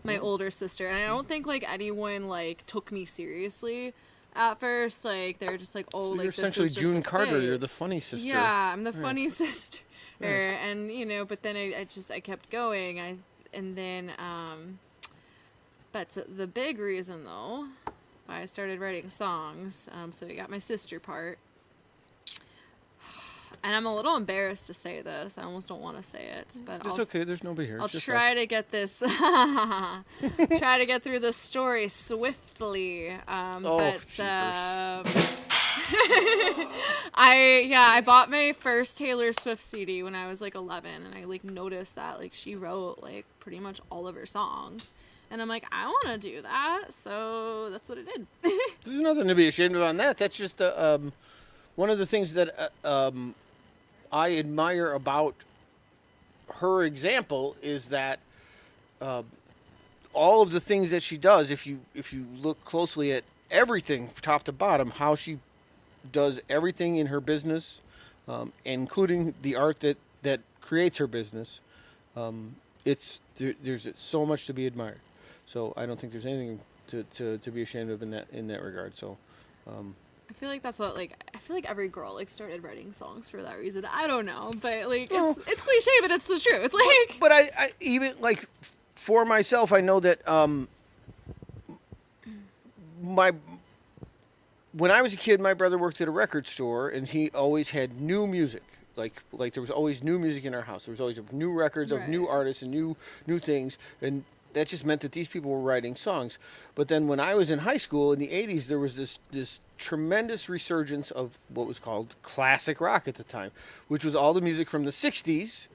my older sister, and I don't think like anyone like took me seriously at first. Like they're just like, oh, So like you're this essentially is just June a Carter. phase. You're the funny sister. Yeah, I'm the Right. funny sister. Right. And you know, but then I kept going. But the big reason though why I started writing songs, so we got my sister part. And I'm a little embarrassed to say this. I almost don't want to say it, but It's okay. There's nobody here. I'll It's just try us. to get this try to get through the story swiftly. I bought my first Taylor Swift CD when I was like 11, and I like noticed that like she wrote like pretty much all of her songs, and I'm like, I want to do that, so that's what I did. There's nothing to be ashamed of on that. That's just one of the things that I admire about her example is that all of the things that she does, if you look closely at everything top to bottom, how she does everything in her business, including the art that creates her business, there's so much to be admired. So I don't think there's anything to be ashamed of in that regard. So. I feel like that's what I feel like every girl like started writing songs for that reason. I don't know, but like it's cliche, but it's the truth. Like, but I even like for myself, I know that when I was a kid, my brother worked at a record store, and he always had new music. Like there was always new music in our house. There was always new records of new artists and new things, and that just meant that these people were writing songs. But then when I was in high school in the 80s, there was this tremendous resurgence of what was called classic rock at the time, which was all the music from the 60s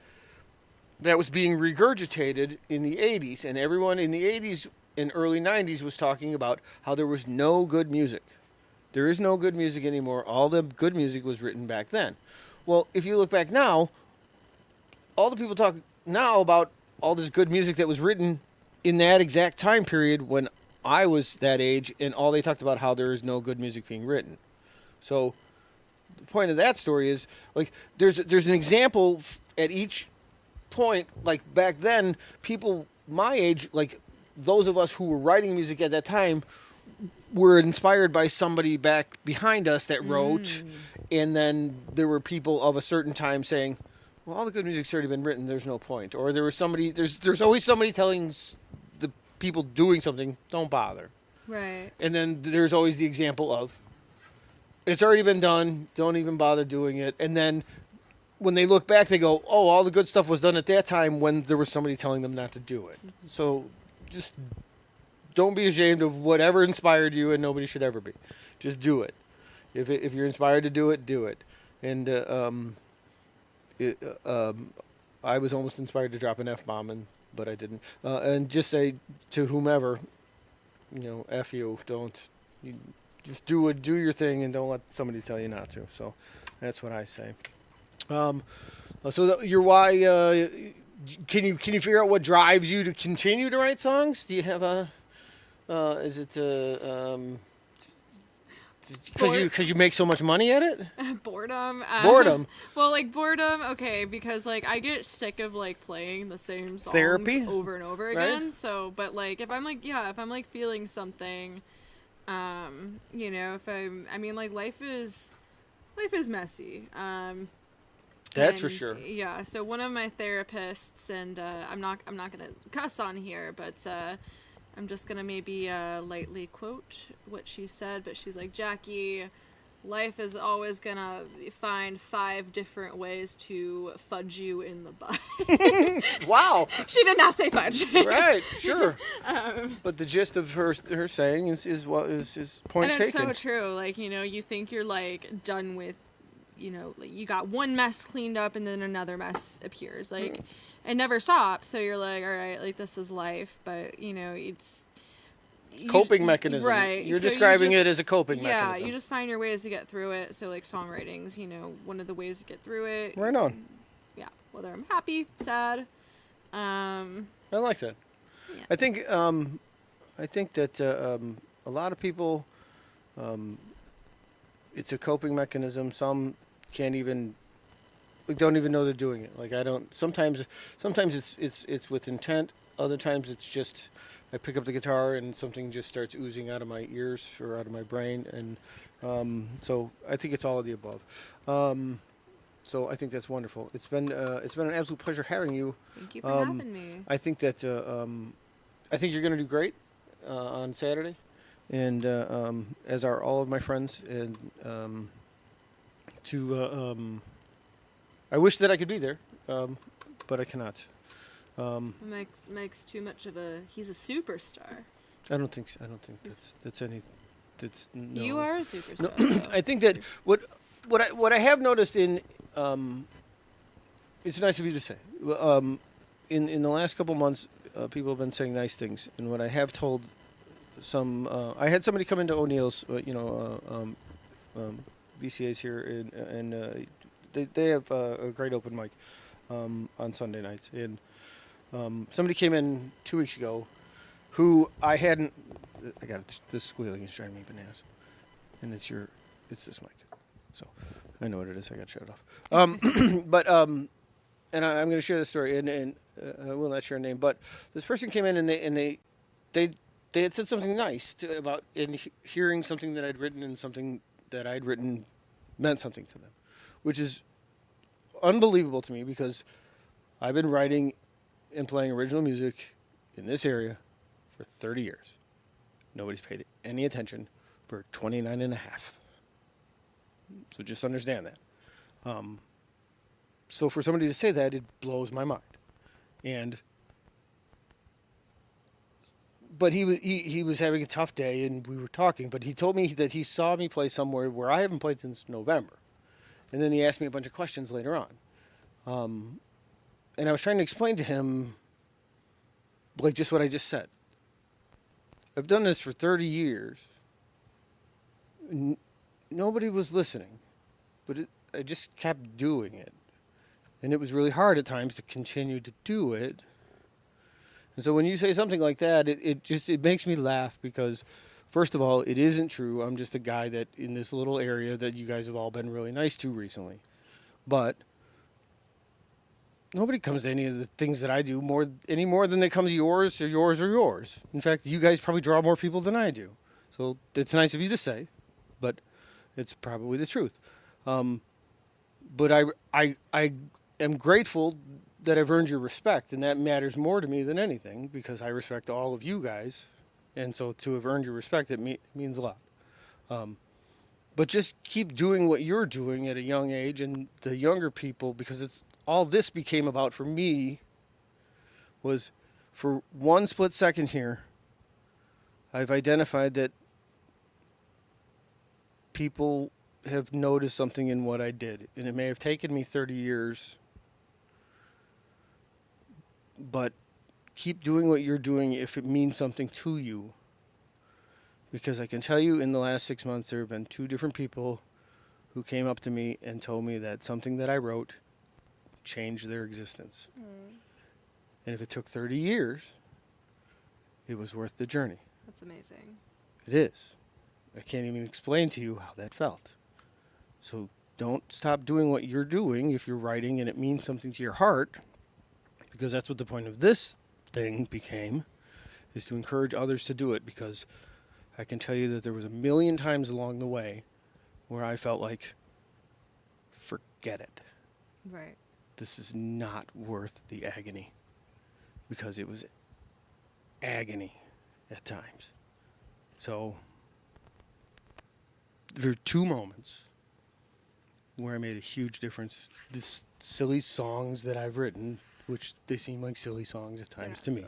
that was being regurgitated in the 80s. And everyone in the 80s and early 90s was talking about how there was no good music. There is no good music anymore. All the good music was written back then. Well, if you look back now, all the people talk now about all this good music that was written in that exact time period when I was that age, and all they talked about how there is no good music being written. So the point of that story is like there's an example at each point. Like back then, people my age, like those of us who were writing music at that time, were inspired by somebody back behind us that wrote, and then there were people of a certain time saying, well, all the good music's already been written, there's no point. Or there was somebody, there's always somebody telling the people doing something, don't bother. right. And then there's always the example of, it's already been done, don't even bother doing it. And then when they look back, they go, oh, all the good stuff was done at that time when there was somebody telling them not to do it. So just don't be ashamed of whatever inspired you, and nobody should ever be. Just do it. If you're inspired to do it, do it. And I was almost inspired to drop an F-bomb, but I didn't. And just say to whomever, F you, don't. You just do your thing, and don't let somebody tell you not to. So that's what I say. So your why, can you figure out what drives you to continue to write songs? Do you have a, is it because you make so much money at it? Boredom. Boredom. Well, like boredom. Okay, because like I get sick of like playing the same songs Therapy? over and over Right? again. So, but like if I'm like feeling something, like life is messy. That's for and, sure. Yeah. So one of my therapists, and I'm not gonna cuss on here, but I'm just gonna maybe lightly quote what she said. But she's like, Jackie, Life is always gonna find 5 different ways to fudge you in the butt. Wow. She did not say fudge. Right, sure. But the gist of her saying is what is point And it's taken. so true. Like, you know, you think you're like done with, you know, like you got one mess cleaned up and then another mess appears. Like, it never stops. So you're like, all right, like this is life. But, you know, it's Coping mechanism. Right. You're So you describing just- it as a coping mechanism. Yeah, you just find your ways to get through it. So like songwriting's, you know, one of the ways to get through it. Right on. Yeah. Whether I'm happy, sad. I like that. Yeah. I think that a lot of people, it's a coping mechanism. Some can't even, like, don't even know they're doing it. Like I don't. Sometimes it's with intent. Other times it's just I pick up the guitar and something just starts oozing out of my ears or out of my brain, and so I think it's all of the above. So I think that's wonderful. It's been an absolute pleasure having you. Thank you for having me. I think that I think you're going to do great on Saturday, and as are all of my friends. And I wish that I could be there, but I cannot. Mike's too much of a. He's a superstar. I don't think that's any. That's no. You are a superstar. No, I think that what I have noticed in it's nice of you to say. In the last couple months, people have been saying nice things, and what I have told some, I had somebody come into O'Neill's, BCA's here, and they have a great open mic on Sunday nights, and somebody came in 2 weeks ago, who I hadn't. I got this squealing is driving me bananas, and it's this mic, so I know what it is. I got to shut it off. But and I'm going to share this story, and I will not share a name. But this person came in, and they had said something nice about hearing something that I'd written, and something that I'd written meant something to them, which is unbelievable to me because I've been writing and playing original music in this area for 30 years. Nobody's paid any attention for 29 and a half. So just understand that. So for somebody to say that, it blows my mind. But he was having a tough day, and we were talking. But he told me that he saw me play somewhere where I haven't played since November. And then he asked me a bunch of questions later on. And I was trying to explain to him, like, just what I just said. I've done this for 30 years. Nobody was listening, but I just kept doing it. And it was really hard at times to continue to do it. And so when you say something like that, it makes me laugh because, first of all, it isn't true. I'm just a guy that in this little area that you guys have all been really nice to recently. But nobody comes to any of the things that I do any more than they come to yours or yours or yours. In fact, you guys probably draw more people than I do. So it's nice of you to say, but it's probably the truth. But I am grateful that I've earned your respect, and that matters more to me than anything because I respect all of you guys. And so to have earned your respect, it means a lot. But just keep doing what you're doing at a young age, and the younger people, because it's all this became about for me was for one split second here, I've identified that people have noticed something in what I did. And it may have taken me 30 years, but keep doing what you're doing if it means something to you. Because I can tell you in the last 6 months, there have been 2 different people who came up to me and told me that something that I wrote changed their existence. And if it took 30 years, it was worth the journey. That's amazing. It is. I can't even explain to you how that felt. So don't stop doing what you're doing if you're writing and it means something to your heart, because that's what the point of this thing became, is to encourage others to do it, because I can tell you that there was a million times along the way where I felt like, forget it. Right. This is not worth the agony, because it was agony at times. So there are two moments where I made a huge difference. This silly songs that I've written, which they seem like silly songs at times to me,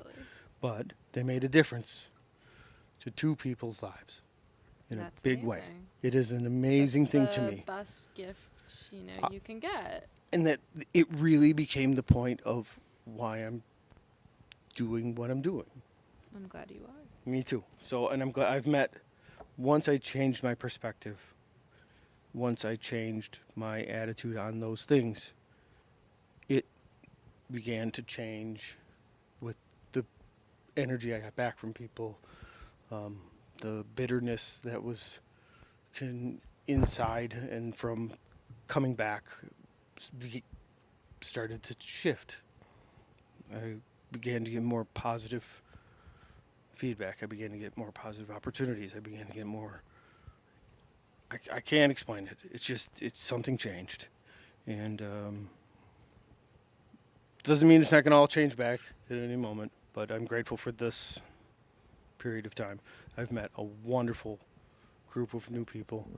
but they made a difference to two people's lives in That's a big way. amazing. It is an amazing thing to me. Best gift you can get. And that it really became the point of why I'm doing what I'm doing. I'm glad you are. Me too. So, and I'm glad I've met, once I changed my perspective, once I changed my attitude on those things, it began to change with the energy I got back from people, the bitterness that was inside and from coming back started to shift. I began to get more positive feedback. I began to get more positive opportunities. I began to get more. I can't explain it. It's something changed, and doesn't mean it's not going to all change back at any moment. But I'm grateful for this period of time. I've met a wonderful group of new people.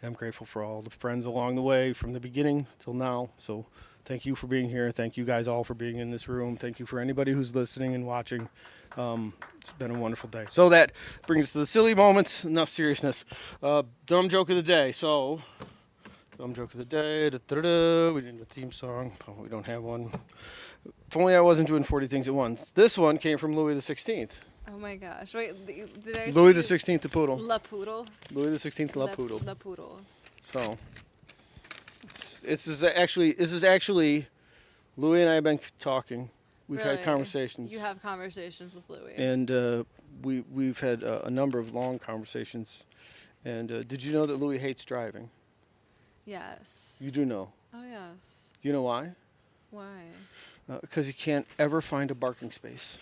I'm grateful for all the friends along the way from the beginning till now. So thank you for being here. Thank you guys all for being in this room. Thank you for anybody who's listening and watching. It's been a wonderful day. So that brings us to the silly moments. Enough seriousness. Dumb joke of the day. So, dumb joke of the day. We did a theme song. Oh, we don't have one. If only I wasn't doing 40 things at once. This one came from Louis the 16th. Oh my gosh! Wait, did I? Louis the 16th, the poodle. La Poodle. Louis the 16th, La Poodle. La Poodle. So, this is actually, Louis and I have been talking. We've had Really? conversations. You have conversations with Louis. And we've had a number of long conversations. And did you know that Louis hates driving? Yes. You do know. Oh yes. Do you know why? Why? Because he can't ever find a parking space.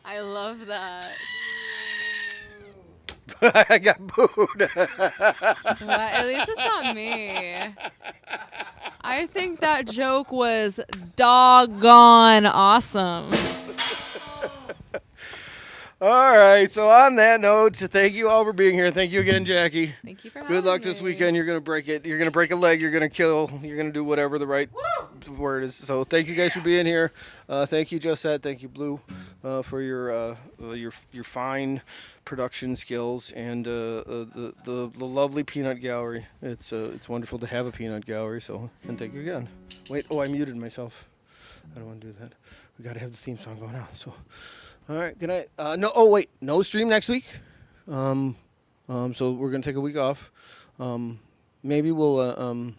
I love that. I got booed. At least it's not me. I think that joke was doggone awesome. All right. So on that note, thank you all for being here. Thank you again, Jackie. Thank you for having me. Good luck this weekend. You're gonna break it. You're gonna break a leg. You're gonna kill. You're gonna do whatever the right word is. So thank you guys for being here. Thank you, Josette. Thank you, Blue, for your fine production skills and the lovely peanut gallery. It's wonderful to have a peanut gallery. So and thank you again. Wait. Oh, I muted myself. I don't want to do that. We gotta have the theme song going out. So. All right, good night. No, oh wait, no stream next week. So we're gonna take a week off. Maybe we'll.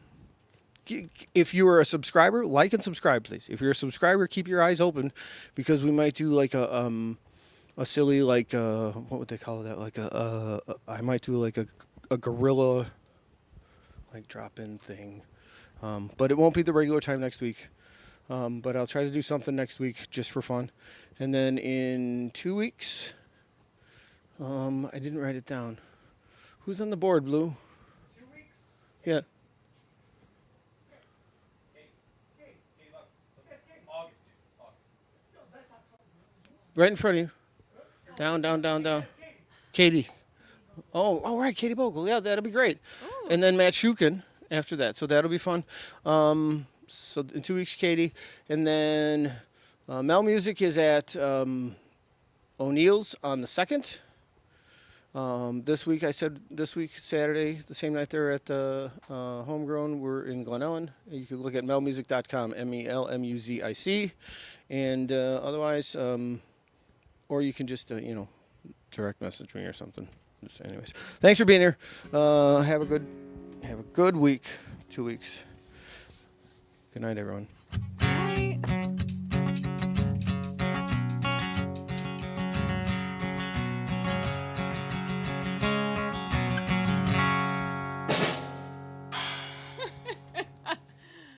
If you are a subscriber, like and subscribe, please. If you're a subscriber, keep your eyes open, because we might do like a silly what would they call that? Like I might do like a guerrilla, like drop-in thing, but it won't be the regular time next week. But I'll try to do something next week just for fun. And then in 2 weeks, I didn't write it down. Who's on the board, Blue? 2 weeks? Yeah. August. Right in front of you. Down, down, down, down. Katie. Oh, all right, Katie Bogle. Yeah, that'll be great. Ooh. And then Matt Shukin after that. So that'll be fun. So in 2 weeks, Katie. And then MeL Muzic is at O'Neill's on the 2nd. This week, Saturday, the same night they're at Homegrown, we're in Glen Ellen. You can look at melmusic.com, MELMUZIC. And otherwise, or you can just, direct message me or something. Just anyways. Thanks for being here. Have a good week, 2 weeks. Good night, everyone.